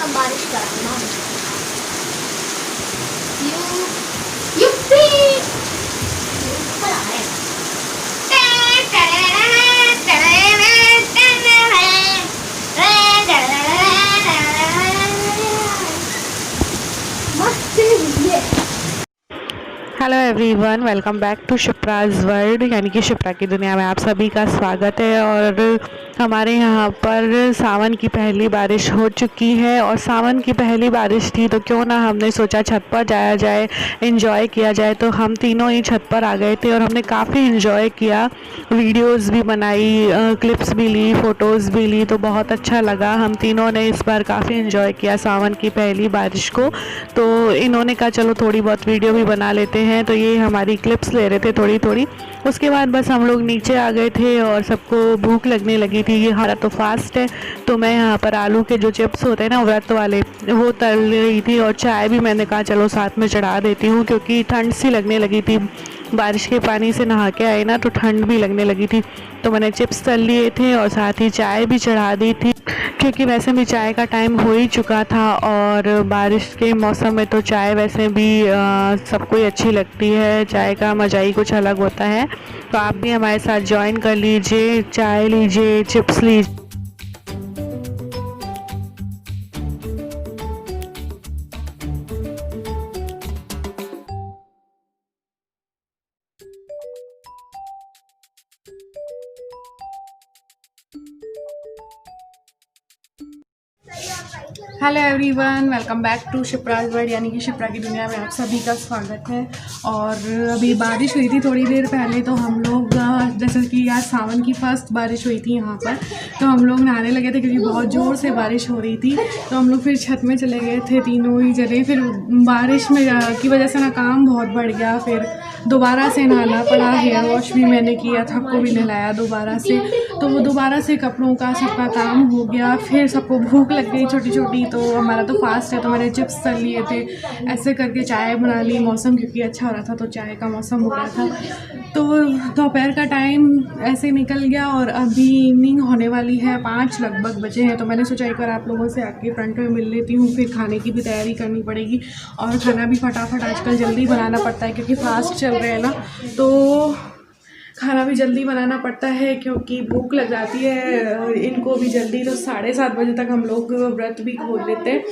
अब बारिश कराना युप्पी ऊपर आ रहे मस्त है। Hello everyone, welcome back to Shipra's world, यानी कि शिप्रा की दुनिया में आप सभी का स्वागत है। और हमारे यहाँ पर सावन की पहली बारिश हो चुकी है और सावन की पहली बारिश थी तो क्यों ना हमने सोचा छत पर जाया जाए, एंजॉय किया जाए। तो हम तीनों ही छत पर आ गए थे और हमने काफ़ी एंजॉय किया, वीडियोस भी बनाई, क्लिप्स भी ली, फ़ोटोज़ भी ली। तो बहुत अच्छा लगा, हम तीनों ने इस बार काफ़ी एंजॉय किया सावन की पहली बारिश को। तो इन्होंने कहा चलो थोड़ी बहुत वीडियो भी बना लेते हैं, तो ये हमारी क्लिप्स ले रहे थे थोड़ी थोड़ी। उसके बाद बस हम लोग नीचे आ गए थे और सबको भूख लगने लगी थी। ये हमारा तो फास्ट है, तो मैं यहाँ पर आलू के जो चिप्स होते हैं ना व्रत वाले, वो तल रही थी और चाय भी मैंने कहा चलो साथ में चढ़ा देती हूँ, क्योंकि ठंड सी लगने लगी थी। बारिश के पानी से नहा के आए ना तो ठंड भी लगने लगी थी। तो मैंने चिप्स तल लिए थे और साथ ही चाय भी चढ़ा दी थी, क्योंकि वैसे भी चाय का टाइम हो ही चुका था और बारिश के मौसम में तो चाय वैसे भी सबको ही अच्छी लगती है। चाय का मज़ा ही कुछ अलग होता है। तो आप भी हमारे साथ ज्वाइन कर लीजिए, चाय लीजिए, चिप्स लीजिए। Hello everyone, welcome back to Shipra's world, यानी कि शिप्रा की दुनिया में आप सभी का स्वागत है। और अभी बारिश हुई थी थोड़ी देर पहले, तो हम लोग जैसे कि आज सावन की फर्स्ट बारिश हुई थी यहाँ पर, तो हम लोग नहाने लगे थे क्योंकि बहुत ज़ोर से बारिश हो रही थी। तो हम लोग फिर छत में चले गए थे तीनों ही जने। फिर बारिश में की वजह से ना काम बहुत बढ़ गया, फिर दोबारा से नहाना पड़ा। हेयर वॉश भी मैंने किया, सबको भी नहलाया दोबारा से। तो वो दोबारा से कपड़ों का सबका काम हो गया। फिर सबको भूख लग गई छोटी छोटी, तो हमारा तो फास्ट है तो मैंने चिप्स तल लिए थे। ऐसे करके चाय बना ली, मौसम क्योंकि अच्छा हो रहा था तो चाय का मौसम हो रहा था। तो दोपहर का टाइम ऐसे निकल गया और अभी इवनिंग होने वाली है, 5 लगभग बजे हैं। तो मैंने सोचा एक बार आप लोगों से आके फ्रंट में मिल लेती हूँ, फिर खाने की भी तैयारी करनी पड़ेगी। और खाना भी फटाफट आजकल जल्दी बनाना पड़ता है क्योंकि फास्ट चल रहे हैं ना, तो खाना भी जल्दी बनाना पड़ता है क्योंकि भूख लग जाती है इनको भी जल्दी। तो 7:30 बजे तक हम लोग व्रत भी खोल लेते हैं।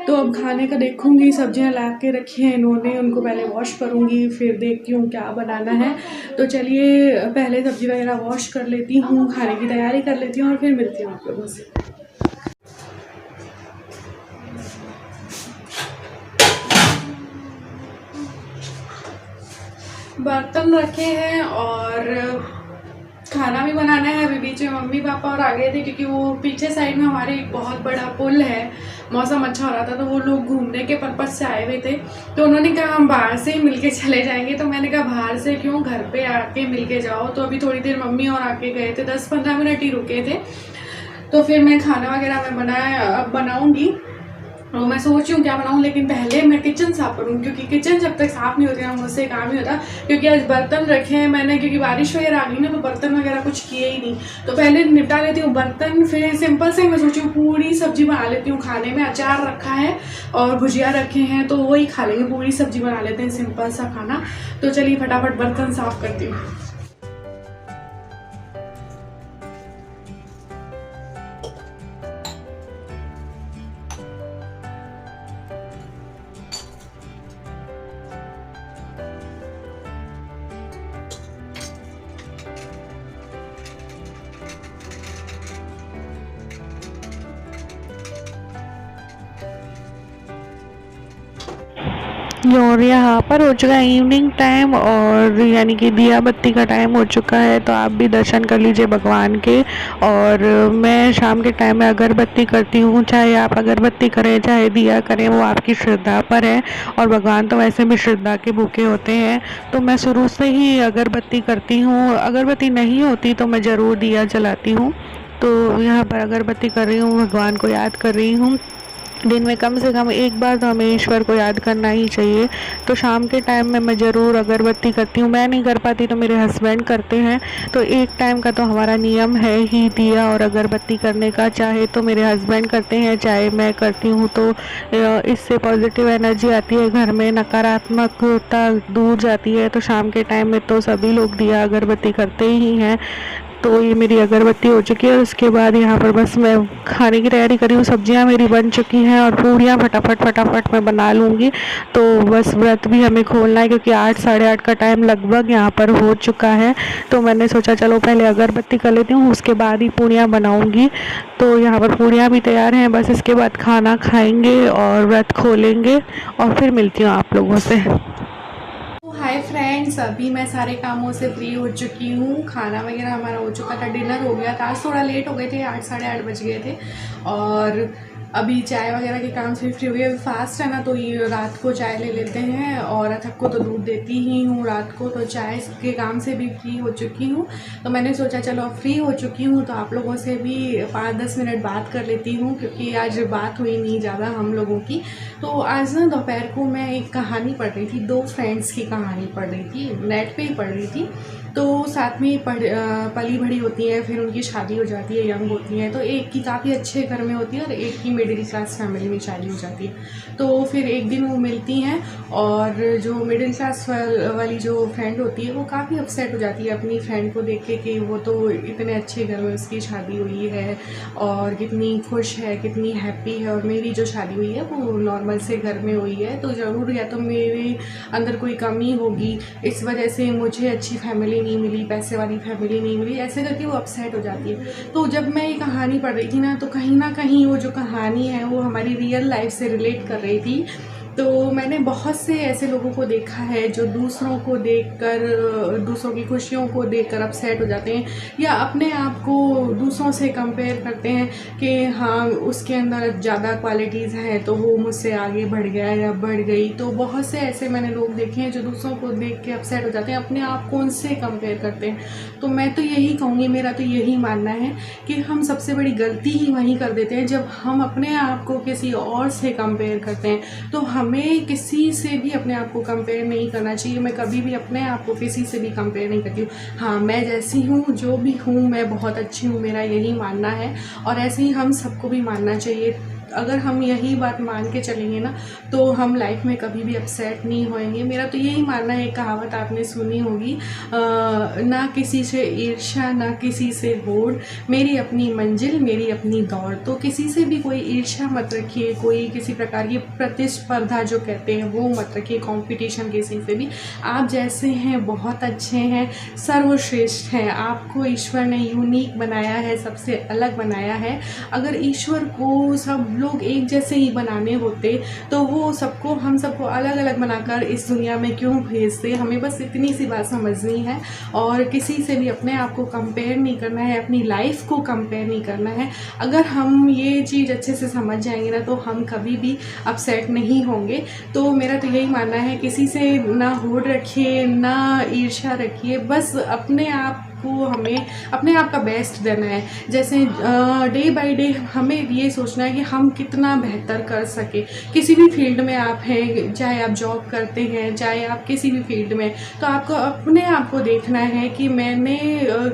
तो अब खाने का देखूंगी, सब्जियां ला के रखी हैं इन्होंने, उनको पहले वॉश करूंगी, फिर देखती हूँ क्या बनाना है। तो चलिए पहले सब्जी वगैरह वॉश कर लेती हूँ, खाने की तैयारी कर लेती हूँ और फिर मिलती हूँ आप लोगों से। बर्तन रखे हैं और खाना भी बनाना है। अभी बीच में मम्मी पापा और आ गए थे क्योंकि वो पीछे साइड में हमारे एक बहुत बड़ा पुल है, मौसम अच्छा हो रहा था तो वो लोग घूमने के पर्पज से आए हुए थे। तो उन्होंने कहा हम बाहर से ही मिलके चले जाएंगे, तो मैंने कहा बाहर से क्यों, घर पे आके मिलके जाओ। तो अभी थोड़ी देर मम्मी और आके गए थे, 10-15 मिनट ही रुके थे। तो फिर मैं खाना वगैरह मैं बनाऊँगी। और मैं सोच रही हूँ क्या बनाऊँ, लेकिन पहले मैं किचन साफ़ करूँ क्योंकि किचन जब तक साफ़ नहीं होती ना मुझसे काम नहीं होता। क्योंकि आज बर्तन रखे हैं मैंने, क्योंकि बारिश वगैरह आ गई ना तो बर्तन वगैरह कुछ किए ही नहीं। तो पहले निपटा लेती हूँ बर्तन, फिर सिंपल से मैं सोची हूँ पूरी सब्जी बना लेती हूँ। खाने में अचार रखा है और भुजिया रखे हैं तो वही खा लेंगे, पूरी सब्जी बना लेते हैं, सिंपल सा खाना। तो चलिए फटाफट बर्तन साफ़ करती हूँ। और यहाँ पर हो चुका है इवनिंग टाइम और यानी कि दिया बत्ती का टाइम हो चुका है। तो आप भी दर्शन कर लीजिए भगवान के। और मैं शाम के टाइम में अगरबत्ती करती हूँ, चाहे आप अगरबत्ती करें चाहे दिया करें, वो आपकी श्रद्धा पर है। और भगवान तो वैसे भी श्रद्धा के भूखे होते हैं। तो मैं शुरू से ही अगरबत्ती करती हूँ, अगरबत्ती नहीं होती तो मैं ज़रूर दिया जलाती हूँ। तो यहाँ पर अगरबत्ती कर रही हूँ, भगवान को याद कर रही हूँ। दिन में कम से कम एक बार तो हमें ईश्वर को याद करना ही चाहिए। तो शाम के टाइम में मैं ज़रूर अगरबत्ती करती हूँ। मैं नहीं कर पाती तो मेरे हस्बैंड करते हैं। तो एक टाइम का तो हमारा नियम है ही दिया और अगरबत्ती करने का, चाहे तो मेरे हस्बैंड करते हैं चाहे मैं करती हूँ। तो इससे पॉजिटिव एनर्जी आती है घर में, नकारात्मकता दूर जाती है। तो शाम के टाइम में तो सभी लोग दिया अगरबत्ती करते ही हैं। तो ये मेरी अगरबत्ती हो चुकी है और उसके बाद यहाँ पर बस मैं खाने की तैयारी कर रही हूँ। सब्जियाँ मेरी बन चुकी हैं और पूड़ियाँ फटाफट मैं बना लूँगी। तो बस व्रत भी हमें खोलना है क्योंकि 8 साढ़े 8 का टाइम लगभग यहाँ पर हो चुका है। तो मैंने सोचा चलो पहले अगरबत्ती कर लेती हूँ, उसके बाद ही पूड़ियाँ बनाऊँगी। तो यहाँ पर पूड़ियाँ भी तैयार हैं, बस इसके बाद खाना खाएँगे और व्रत खोलेंगे और फिर मिलती हूँ आप लोगों से। हाय फ्रेंड्स, अभी मैं सारे कामों से फ्री हो चुकी हूँ। खाना वगैरह हमारा हो चुका था, डिनर हो गया था। आज थोड़ा लेट हो गए थे, 8 साढ़े 8 बज गए थे। और अभी चाय वगैरह के काम से फ्री हुई है। फास्ट है ना, तो ये रात को चाय ले लेते हैं और अथक को तो दूध देती ही हूँ रात को। तो चाय के काम से भी फ्री हो चुकी हूँ। तो मैंने सोचा चलो फ्री हो चुकी हूँ तो आप लोगों से भी 5-10 मिनट बात कर लेती हूँ, क्योंकि आज बात हुई नहीं ज़्यादा हम लोगों की। तो आज ना दोपहर को मैं एक कहानी पढ़ रही थी, 2 फ्रेंड्स की कहानी पढ़ रही थी, नेट पे ही पढ़ रही थी। तो साथ में पली बड़ी होती है, फिर उनकी शादी हो जाती है, यंग होती है। तो एक की काफ़ी अच्छे घर में होती है और एक की मिडिल क्लास फैमिली में शादी हो जाती है। तो फिर एक दिन वो मिलती हैं और जो मिडिल क्लास वाली जो फ्रेंड होती है वो काफ़ी अपसेट हो जाती है अपनी फ्रेंड को देख के कि वो तो इतने अच्छे घर में उसकी शादी हुई है और कितनी खुश है, कितनी हैप्पी है, और मेरी जो शादी हुई है वो नॉर्मल से घर में हुई है। तो ज़रूर या तो मेरे अंदर कोई कमी होगी, इस वजह से मुझे अच्छी फैमिली नहीं मिली, पैसे वाली फैमिली नहीं मिली, ऐसे करके वो अपसेट हो जाती है। तो जब मैं ये कहानी पढ़ रही थी ना, तो कहीं ना कहीं वो जो कहानी है वो हमारी रियल लाइफ से रिलेट कर रही थी। तो मैंने बहुत से ऐसे लोगों को देखा है जो दूसरों को देखकर, दूसरों की खुशियों को देखकर अपसेट हो जाते हैं, या अपने आप को दूसरों से कंपेयर करते हैं कि हाँ उसके अंदर ज़्यादा क्वालिटीज़ हैं तो वो मुझसे आगे बढ़ गया या बढ़ गई। तो बहुत से ऐसे मैंने लोग देखे हैं जो दूसरों को देख के अपसेट हो जाते हैं, अपने आप को उनसे कंपेयर करते हैं। तो मैं तो यही कहूँगी, मेरा तो यही मानना है कि हम सबसे बड़ी गलती ही वहीं कर देते हैं जब हम अपने आप को किसी और से कंपेयर करते हैं। तो हमें किसी से भी अपने आप को कंपेयर नहीं करना चाहिए। मैं कभी भी अपने आप को किसी से भी कंपेयर नहीं करती हूँ। हाँ, मैं जैसी हूँ, जो भी हूँ, मैं बहुत अच्छी हूँ, मेरा यही मानना है और ऐसे ही हम सबको भी मानना चाहिए। अगर हम यही बात मान के चलेंगे ना तो हम लाइफ में कभी भी अपसेट नहीं होएंगे। मेरा तो यही मानना है, कहावत आपने सुनी होगी, ना किसी से ईर्ष्या ना किसी से होड़, मेरी अपनी मंजिल मेरी अपनी दौड़। तो किसी से भी कोई ईर्ष्या मत रखिए, कोई किसी प्रकार की प्रतिस्पर्धा जो कहते हैं वो मत रखिए, कंपटीशन किसी से भी। आप जैसे हैं बहुत अच्छे हैं, सर्वश्रेष्ठ हैं। आपको ईश्वर ने यूनिक बनाया है, सबसे अलग बनाया है। अगर ईश्वर को सब लोग एक जैसे ही बनाने होते तो वो सबको, हम सबको अलग अलग बनाकर इस दुनिया में क्यों भेजते। हमें बस इतनी सी बात समझनी है और किसी से भी अपने आप को कंपेयर नहीं करना है, अपनी लाइफ को कंपेयर नहीं करना है। अगर हम ये चीज़ अच्छे से समझ जाएंगे ना तो हम कभी भी अपसेट नहीं होंगे। तो मेरा तो यही मानना है, किसी से ना होड़ रखिए ना ईर्ष्या रखिए, बस अपने आप को हमें अपने आप का बेस्ट देना है। जैसे डे बाय डे हमें ये सोचना है कि हम कितना बेहतर कर सके। किसी भी फील्ड में आप हैं, चाहे आप जॉब करते हैं, चाहे आप किसी भी फील्ड में, तो आपको अपने आप को देखना है कि मैंने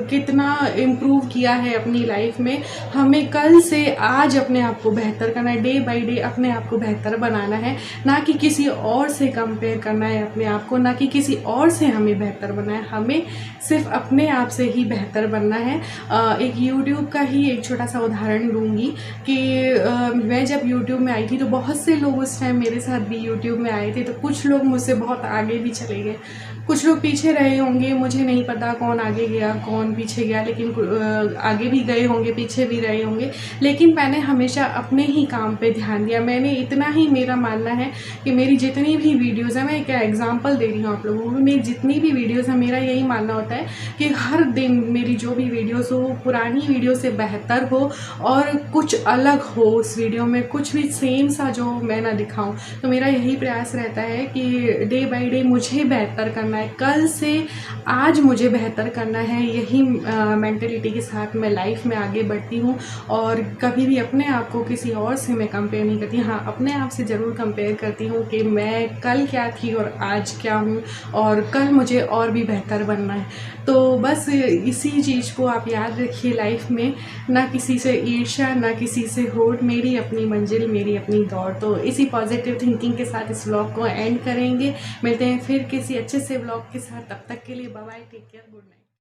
कितना इम्प्रूव किया है अपनी लाइफ में। हमें कल से आज अपने आप को बेहतर करना है, डे बाय डे अपने आप को बेहतर बनाना है, ना कि किसी और से कंपेयर करना है अपने आप को, ना कि किसी और से हमें बेहतर बनना है। हमें सिर्फ अपने आप से ही बेहतर बनना है। एक यूट्यूब का ही एक छोटा सा उदाहरण दूंगी कि मैं जब यूट्यूब में आई थी तो बहुत से लोग उस टाइम मेरे साथ भी यूट्यूब में आए थे। तो कुछ लोग मुझसे बहुत आगे भी चले गए, कुछ लोग पीछे रहे होंगे, मुझे नहीं पता कौन आगे गया कौन पीछे गया, लेकिन आगे भी गए होंगे पीछे भी रहे होंगे। लेकिन मैंने हमेशा अपने ही काम पे ध्यान दिया। मैंने इतना ही, मेरा मानना है कि मेरी जितनी भी वीडियोज़ हैं, मैं क्या एग्जांपल दे रही हूँ आप लोगों को, मेरी जितनी भी वीडियोज़ हैं, मेरा यही मानना होता है कि हर दिन मेरी जो भी वीडियोस हो पुरानी वीडियो से बेहतर हो और कुछ अलग हो उस वीडियो में, कुछ भी सेम सा जो मैं ना दिखाऊं। तो मेरा यही प्रयास रहता है कि डे बाय डे मुझे बेहतर करना है, कल से आज मुझे बेहतर करना है। यही मेंटलिटी के साथ मैं लाइफ में आगे बढ़ती हूँ और कभी भी अपने आप को किसी और से मैं कंपेयर नहीं करती। हाँ, अपने आप से ज़रूर कंपेयर करती हूँ कि मैं कल क्या थी और आज क्या हूँ और कल मुझे और भी बेहतर बनना है। तो बस इसी चीज़ को आप याद रखिए लाइफ में, ना किसी से ईर्ष्या, ना किसी से होड़, मेरी अपनी मंजिल, मेरी अपनी दौड़। तो इसी पॉजिटिव थिंकिंग के साथ इस व्लॉग को एंड करेंगे। मिलते हैं फिर किसी अच्छे से व्लॉग के साथ, तब तक के लिए bye bye, take care, good night.